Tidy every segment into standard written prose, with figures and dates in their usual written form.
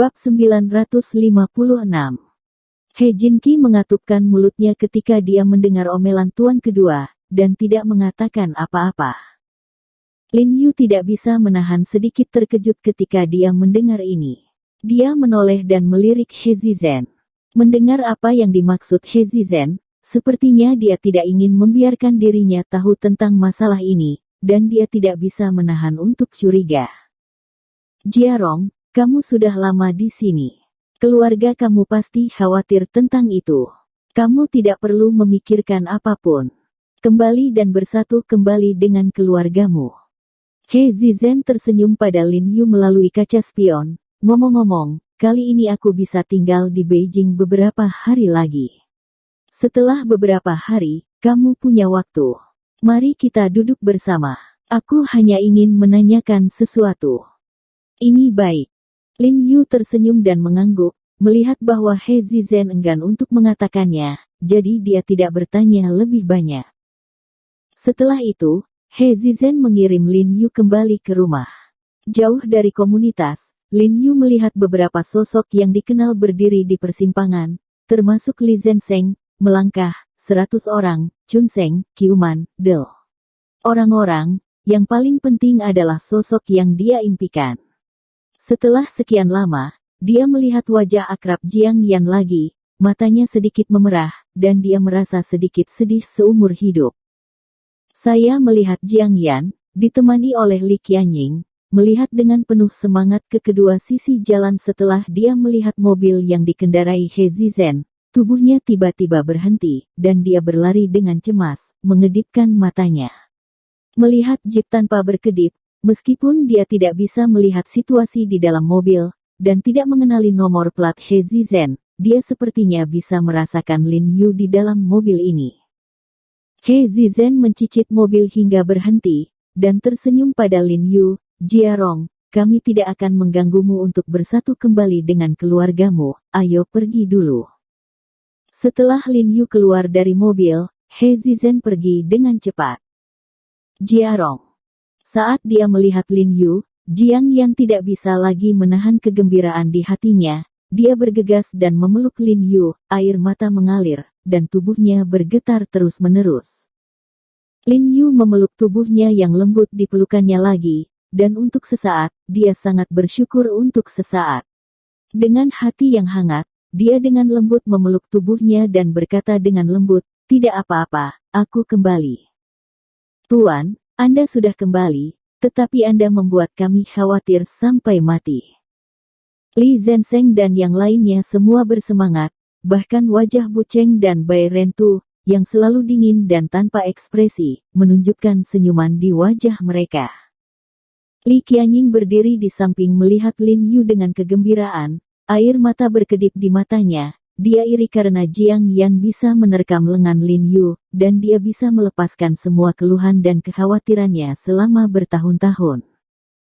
Bab 956. He Jinqi mengatupkan mulutnya ketika dia mendengar omelan tuan kedua, dan tidak mengatakan apa-apa. Lin Yu tidak bisa menahan sedikit terkejut ketika dia mendengar ini. Dia menoleh dan melirik He Zizhen. Mendengar apa yang dimaksud He Zizhen, sepertinya dia tidak ingin membiarkan dirinya tahu tentang masalah ini, dan dia tidak bisa menahan untuk curiga. Jiarong, kamu sudah lama di sini. Keluarga kamu pasti khawatir tentang itu. Kamu tidak perlu memikirkan apapun. Kembali dan bersatu kembali dengan keluargamu. He Zizhen tersenyum pada Lin Yu melalui kaca spion. Ngomong-ngomong, kali ini aku bisa tinggal di Beijing beberapa hari lagi. Setelah beberapa hari, kamu punya waktu. Mari kita duduk bersama. Aku hanya ingin menanyakan sesuatu. Ini baik. Lin Yu tersenyum dan mengangguk, melihat bahwa He Zizhen enggan untuk mengatakannya, jadi dia tidak bertanya lebih banyak. Setelah itu, He Zizhen mengirim Lin Yu kembali ke rumah. Jauh dari komunitas, Lin Yu melihat beberapa sosok yang dikenal berdiri di persimpangan, termasuk Li Zhensheng, melangkah, 100 orang, Chun Sheng, Qiuman, Del. Orang-orang, yang paling penting adalah sosok yang dia impikan. Setelah sekian lama, dia melihat wajah akrab Jiang Yan lagi, matanya sedikit memerah, dan dia merasa sedikit sedih seumur hidup. Saya melihat Jiang Yan, ditemani oleh Li Qianying, melihat dengan penuh semangat ke kedua sisi jalan setelah dia melihat mobil yang dikendarai He Zizhen. Tubuhnya tiba-tiba berhenti, dan dia berlari dengan cemas, mengedipkan matanya. Melihat jeep tanpa berkedip, meskipun dia tidak bisa melihat situasi di dalam mobil, dan tidak mengenali nomor plat He Zizhen, dia sepertinya bisa merasakan Lin Yu di dalam mobil ini. He Zizhen mencicit mobil hingga berhenti, dan tersenyum pada Lin Yu. Jiarong, kami tidak akan mengganggumu untuk bersatu kembali dengan keluargamu, ayo pergi dulu. Setelah Lin Yu keluar dari mobil, He Zizhen pergi dengan cepat. Jiarong. Saat dia melihat Lin Yu, Jiang Yan tidak bisa lagi menahan kegembiraan di hatinya. Dia bergegas dan memeluk Lin Yu, air mata mengalir, dan tubuhnya bergetar terus-menerus. Lin Yu memeluk tubuhnya yang lembut di pelukannya lagi, dan untuk sesaat, dia sangat bersyukur untuk sesaat. Dengan hati yang hangat, dia dengan lembut memeluk tubuhnya dan berkata dengan lembut, "Tidak apa-apa, aku kembali." "Tuan, Anda sudah kembali, tetapi Anda membuat kami khawatir sampai mati." Li Zhensheng dan yang lainnya semua bersemangat, bahkan wajah Bu Cheng dan Bai Rentu, yang selalu dingin dan tanpa ekspresi, menunjukkan senyuman di wajah mereka. Li Qianying berdiri di samping melihat Lin Yu dengan kegembiraan, air mata berkedip di matanya. Dia iri karena Jiang Yan bisa menerkam lengan Lin Yu, dan dia bisa melepaskan semua keluhan dan kekhawatirannya selama bertahun-tahun.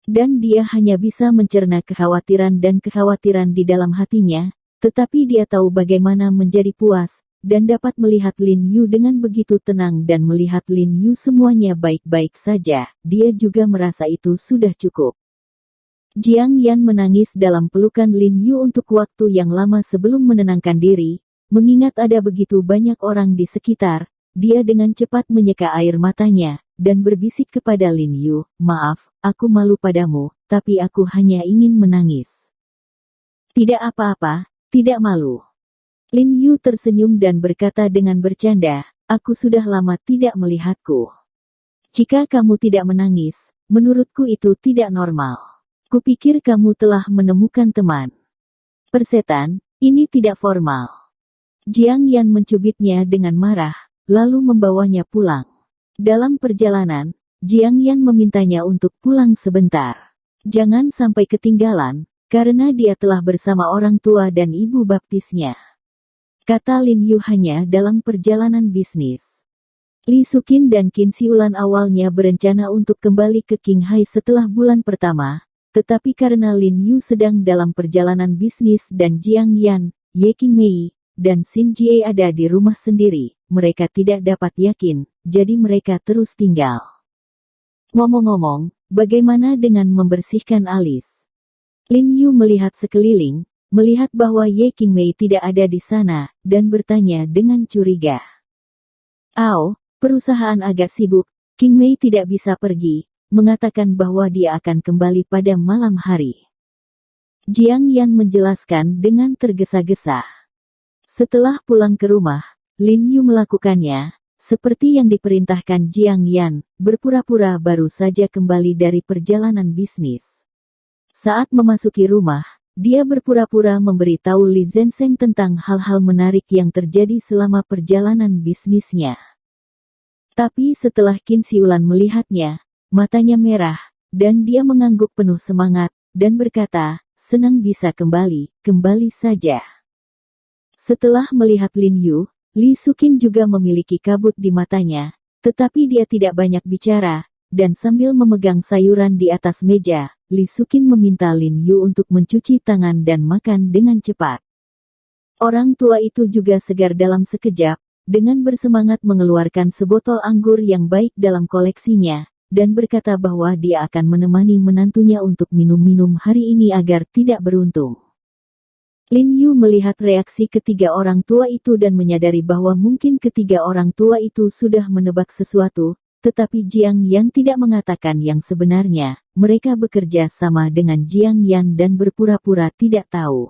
Dan dia hanya bisa mencerna kekhawatiran dan kekhawatiran di dalam hatinya, tetapi dia tahu bagaimana menjadi puas, dan dapat melihat Lin Yu dengan begitu tenang dan melihat Lin Yu semuanya baik-baik saja, dia juga merasa itu sudah cukup. Jiang Yan menangis dalam pelukan Lin Yu untuk waktu yang lama sebelum menenangkan diri, mengingat ada begitu banyak orang di sekitar. Dia dengan cepat menyeka air matanya, dan berbisik kepada Lin Yu, "Maaf, aku malu padamu, tapi aku hanya ingin menangis." "Tidak apa-apa, tidak malu." Lin Yu tersenyum dan berkata dengan bercanda, "Aku sudah lama tidak melihatku. Jika kamu tidak menangis, menurutku itu tidak normal. Kupikir kamu telah menemukan teman." "Persetan, ini tidak formal." Jiang Yan mencubitnya dengan marah, lalu membawanya pulang. Dalam perjalanan, Jiang Yan memintanya untuk pulang sebentar. Jangan sampai ketinggalan, karena dia telah bersama orang tua dan ibu baptisnya. Kata Lin Yu hanya dalam perjalanan bisnis. Li Suqin dan Qin Siulan awalnya berencana untuk kembali ke Qinghai setelah bulan pertama, tetapi karena Lin Yu sedang dalam perjalanan bisnis dan Jiang Yan, Ye Qingmei, dan Xin Jie ada di rumah sendiri, mereka tidak dapat yakin, jadi mereka terus tinggal. "Ngomong-ngomong, bagaimana dengan membersihkan alis?" Lin Yu melihat sekeliling, melihat bahwa Ye Qingmei tidak ada di sana, dan bertanya dengan curiga. Perusahaan agak sibuk, Qingmei tidak bisa pergi, mengatakan bahwa dia akan kembali pada malam hari. Jiang Yan menjelaskan dengan tergesa-gesa. Setelah pulang ke rumah, Lin Yu melakukannya, seperti yang diperintahkan Jiang Yan, berpura-pura baru saja kembali dari perjalanan bisnis. Saat memasuki rumah, dia berpura-pura memberitahu Li Zhensheng tentang hal-hal menarik yang terjadi selama perjalanan bisnisnya. Tapi setelah Qin Xiulan melihatnya, matanya merah, dan dia mengangguk penuh semangat, dan berkata, senang bisa kembali saja. Setelah melihat Lin Yu, Li Suqin juga memiliki kabut di matanya, tetapi dia tidak banyak bicara, dan sambil memegang sayuran di atas meja, Li Suqin meminta Lin Yu untuk mencuci tangan dan makan dengan cepat. Orang tua itu juga segar dalam sekejap, dengan bersemangat mengeluarkan sebotol anggur yang baik dalam koleksinya, dan berkata bahwa dia akan menemani menantunya untuk minum-minum hari ini agar tidak beruntung. Lin Yu melihat reaksi ketiga orang tua itu dan menyadari bahwa mungkin ketiga orang tua itu sudah menebak sesuatu, tetapi Jiang Yan tidak mengatakan yang sebenarnya, mereka bekerja sama dengan Jiang Yan dan berpura-pura tidak tahu.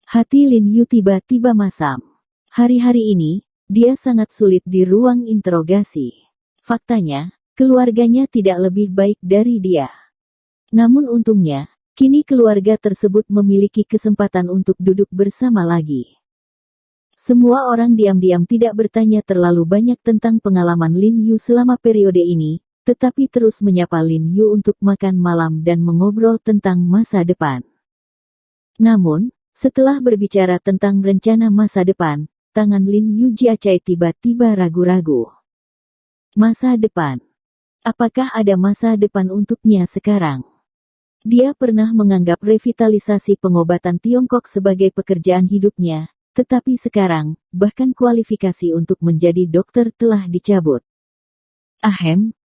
Hati Lin Yu tiba-tiba masam. Hari-hari ini, dia sangat sulit di ruang interogasi. Faktanya, keluarganya tidak lebih baik dari dia. Namun untungnya, kini keluarga tersebut memiliki kesempatan untuk duduk bersama lagi. Semua orang diam-diam tidak bertanya terlalu banyak tentang pengalaman Lin Yu selama periode ini, tetapi terus menyapa Lin Yu untuk makan malam dan mengobrol tentang masa depan. Namun, setelah berbicara tentang rencana masa depan, tangan Lin Yu Jiacai tiba-tiba ragu-ragu. Masa depan. Apakah ada masa depan untuknya sekarang? Dia pernah menganggap revitalisasi pengobatan Tiongkok sebagai pekerjaan hidupnya, tetapi sekarang, bahkan kualifikasi untuk menjadi dokter telah dicabut.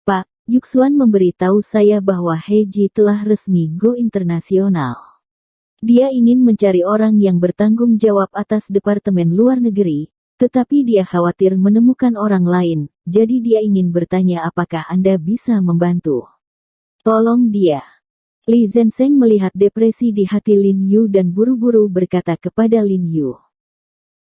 Pak, Yuxuan memberitahu saya bahwa Heiji telah resmi go internasional. Dia ingin mencari orang yang bertanggung jawab atas Departemen Luar Negeri, tetapi dia khawatir menemukan orang lain, jadi dia ingin bertanya apakah Anda bisa membantu. Tolong dia. Li Zhensheng melihat depresi di hati Lin Yu dan buru-buru berkata kepada Lin Yu.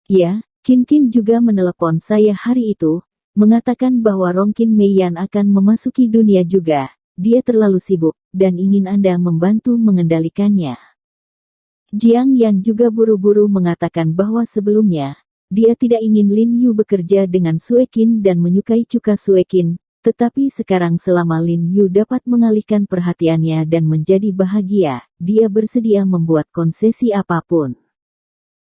Ya, Qin juga menelepon saya hari itu, mengatakan bahwa Rongqin Meiyan akan memasuki dunia juga, dia terlalu sibuk, dan ingin Anda membantu mengendalikannya. Jiang Yan juga buru-buru mengatakan bahwa sebelumnya, dia tidak ingin Lin Yu bekerja dengan Sue Qin dan menyukai cuka Sue Qin, tetapi sekarang selama Lin Yu dapat mengalihkan perhatiannya dan menjadi bahagia, dia bersedia membuat konsesi apapun.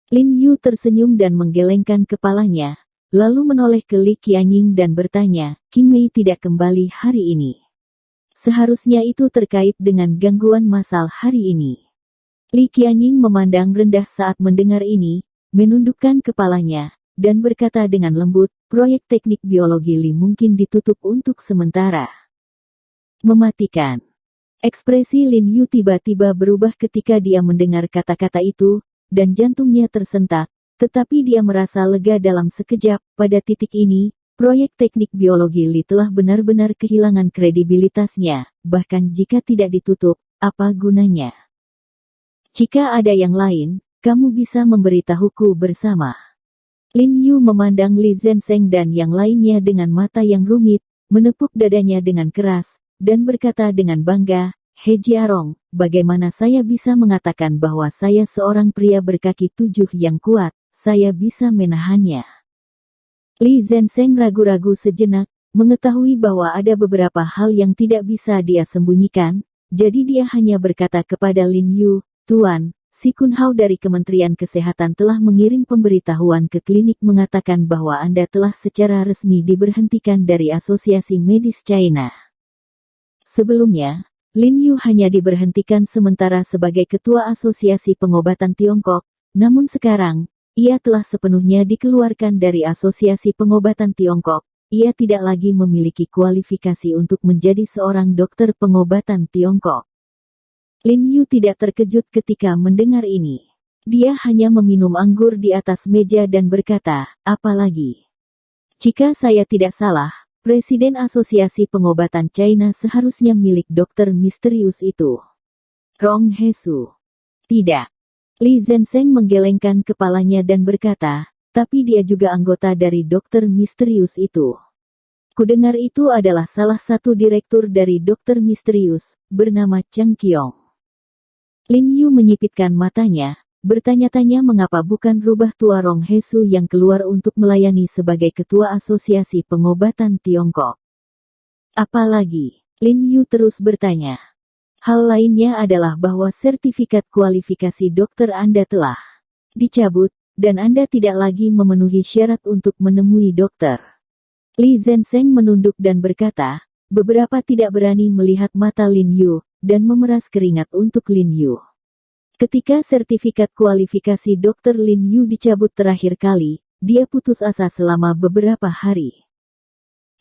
Lin Yu tersenyum dan menggelengkan kepalanya, lalu menoleh ke Li Qianying dan bertanya, Qingmei tidak kembali hari ini. Seharusnya itu terkait dengan gangguan massal hari ini. Li Qianying memandang rendah saat mendengar ini, menundukkan kepalanya, dan berkata dengan lembut, proyek teknik biologi Li mungkin ditutup untuk sementara. Mematikan. Ekspresi Lin Yu tiba-tiba berubah ketika dia mendengar kata-kata itu, dan jantungnya tersentak, tetapi dia merasa lega dalam sekejap. Pada titik ini, proyek teknik biologi Li telah benar-benar kehilangan kredibilitasnya, bahkan jika tidak ditutup, apa gunanya? Jika ada yang lain, kamu bisa memberitahuku bersama. Lin Yu memandang Li Zhensheng dan yang lainnya dengan mata yang rumit, menepuk dadanya dengan keras, dan berkata dengan bangga, He Jiarong, bagaimana saya bisa mengatakan bahwa saya seorang pria berkaki 7 yang kuat, saya bisa menahannya. Li Zhensheng ragu-ragu sejenak, mengetahui bahwa ada beberapa hal yang tidak bisa dia sembunyikan, jadi dia hanya berkata kepada Lin Yu, Tuan, si Kun Hao dari Kementerian Kesehatan telah mengirim pemberitahuan ke klinik mengatakan bahwa Anda telah secara resmi diberhentikan dari Asosiasi Medis China. Sebelumnya, Lin Yu hanya diberhentikan sementara sebagai Ketua Asosiasi Pengobatan Tiongkok, namun sekarang, ia telah sepenuhnya dikeluarkan dari Asosiasi Pengobatan Tiongkok. Ia tidak lagi memiliki kualifikasi untuk menjadi seorang dokter pengobatan Tiongkok. Lin Yu tidak terkejut ketika mendengar ini. Dia hanya meminum anggur di atas meja dan berkata, "Apa lagi? Jika saya tidak salah, Presiden Asosiasi Pengobatan China seharusnya milik dokter misterius itu. Rong Hesu." "Tidak." Li Zhensheng menggelengkan kepalanya dan berkata, "Tapi dia juga anggota dari dokter misterius itu. Kudengar itu adalah salah satu direktur dari dokter misterius, bernama Cheng Qiong." Lin Yu menyipitkan matanya, bertanya-tanya mengapa bukan rubah tua Rong Hesu yang keluar untuk melayani sebagai ketua Asosiasi Pengobatan Tiongkok. "Apalagi?" Lin Yu terus bertanya. "Hal lainnya adalah bahwa sertifikat kualifikasi dokter Anda telah dicabut, dan Anda tidak lagi memenuhi syarat untuk menemui dokter." Li Zhensheng menunduk dan berkata, beberapa tidak berani melihat mata Lin Yu, dan memeras keringat untuk Lin Yu. Ketika sertifikat kualifikasi dokter Lin Yu dicabut terakhir kali, dia putus asa selama beberapa hari.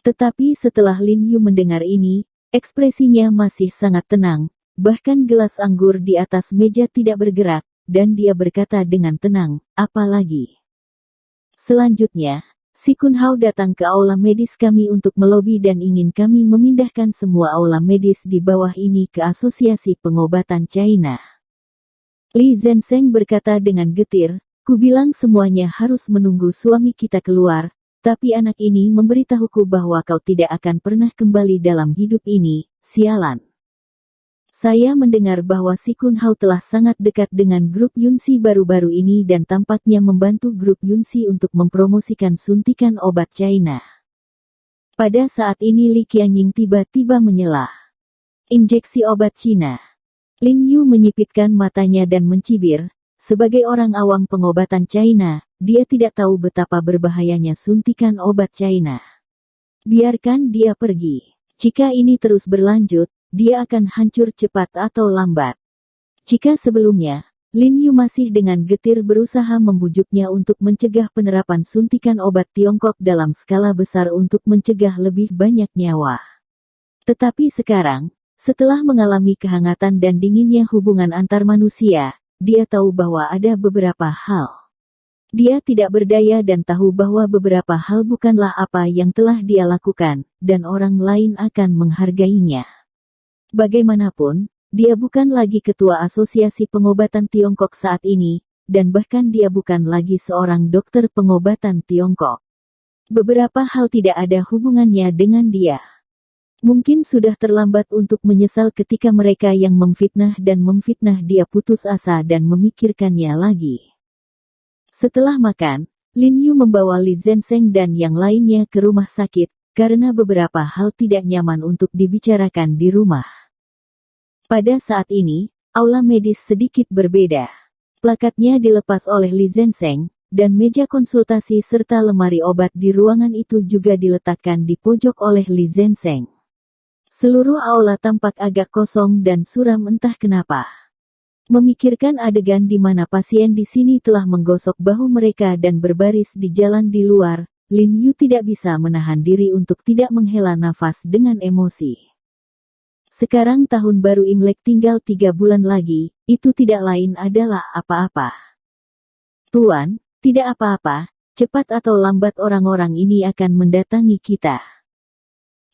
Tetapi setelah Lin Yu mendengar ini, ekspresinya masih sangat tenang, bahkan gelas anggur di atas meja tidak bergerak, dan dia berkata dengan tenang, "Apa lagi?" Selanjutnya, Si Kun Hao datang ke aula medis kami untuk melobi dan ingin kami memindahkan semua aula medis di bawah ini ke Asosiasi Pengobatan China. Li Zhensheng berkata dengan getir, "Ku bilang semuanya harus menunggu suami kita keluar, tapi anak ini memberitahuku bahwa kau tidak akan pernah kembali dalam hidup ini, sialan." Saya mendengar bahwa Si Kun Hao telah sangat dekat dengan grup Yunxi baru-baru ini dan tampaknya membantu grup Yunxi untuk mempromosikan suntikan obat China. Pada saat ini Li Qianying tiba-tiba menyela. "Injeksi obat Cina." Lin Yu menyipitkan matanya dan mencibir. Sebagai orang awam pengobatan China, dia tidak tahu betapa berbahayanya suntikan obat China. Biarkan dia pergi. Jika ini terus berlanjut, dia akan hancur cepat atau lambat. Jika sebelumnya, Lin Yu masih dengan getir berusaha membujuknya untuk mencegah penerapan suntikan obat Tiongkok dalam skala besar untuk mencegah lebih banyak nyawa. Tetapi sekarang, setelah mengalami kehangatan dan dinginnya hubungan antar manusia, dia tahu bahwa ada beberapa hal. Dia tidak berdaya dan tahu bahwa beberapa hal bukanlah apa yang telah dia lakukan, dan orang lain akan menghargainya. Bagaimanapun, dia bukan lagi ketua Asosiasi Pengobatan Tiongkok saat ini, dan bahkan dia bukan lagi seorang dokter pengobatan Tiongkok. Beberapa hal tidak ada hubungannya dengan dia. Mungkin sudah terlambat untuk menyesal ketika mereka yang memfitnah dan memfitnah dia putus asa dan memikirkannya lagi. Setelah makan, Lin Yu membawa Li Zhensheng dan yang lainnya ke rumah sakit, karena beberapa hal tidak nyaman untuk dibicarakan di rumah. Pada saat ini, aula medis sedikit berbeda. Plakatnya dilepas oleh Li Zhensheng, dan meja konsultasi serta lemari obat di ruangan itu juga diletakkan di pojok oleh Li Zhensheng. Seluruh aula tampak agak kosong dan suram entah kenapa. Memikirkan adegan di mana pasien di sini telah menggosok bahu mereka dan berbaris di jalan di luar, Lin Yu tidak bisa menahan diri untuk tidak menghela nafas dengan emosi. Sekarang tahun baru Imlek tinggal 3 bulan lagi, itu tidak lain adalah apa-apa. "Tuan, tidak apa-apa, cepat atau lambat orang-orang ini akan mendatangi kita."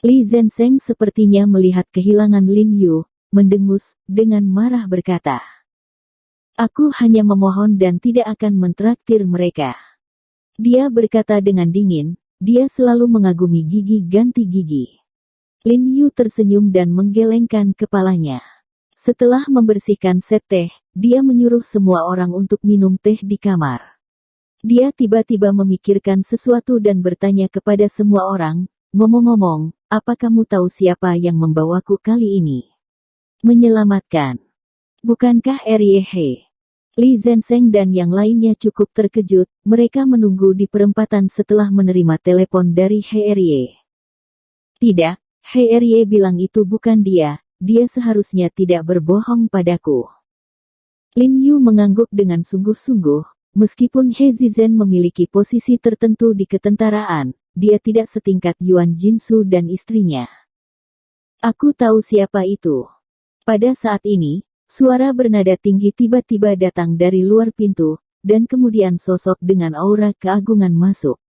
Li Zhensheng sepertinya melihat kehilangan Lin Yu, mendengus, dengan marah berkata, "Aku hanya memohon dan tidak akan mentraktir mereka." Dia berkata dengan dingin, dia selalu mengagumi gigi ganti gigi. Lin Yu tersenyum dan menggelengkan kepalanya. Setelah membersihkan set teh, dia menyuruh semua orang untuk minum teh di kamar. Dia tiba-tiba memikirkan sesuatu dan bertanya kepada semua orang, "Ngomong-ngomong, apa kamu tahu siapa yang membawaku kali ini menyelamatkan? Bukankah Rye?" Li Zhensheng dan yang lainnya cukup terkejut, mereka menunggu di perempatan setelah menerima telepon dari Rye. "Tidak, Rye bilang itu bukan dia seharusnya tidak berbohong padaku." Lin Yu mengangguk dengan sungguh-sungguh, meskipun He Zizhen memiliki posisi tertentu di ketentaraan, dia tidak setingkat Yuan Jinsu dan istrinya. "Aku tahu siapa itu." Pada saat ini, Suara bernada tinggi tiba-tiba datang dari luar pintu, dan kemudian sosok dengan aura keagungan masuk.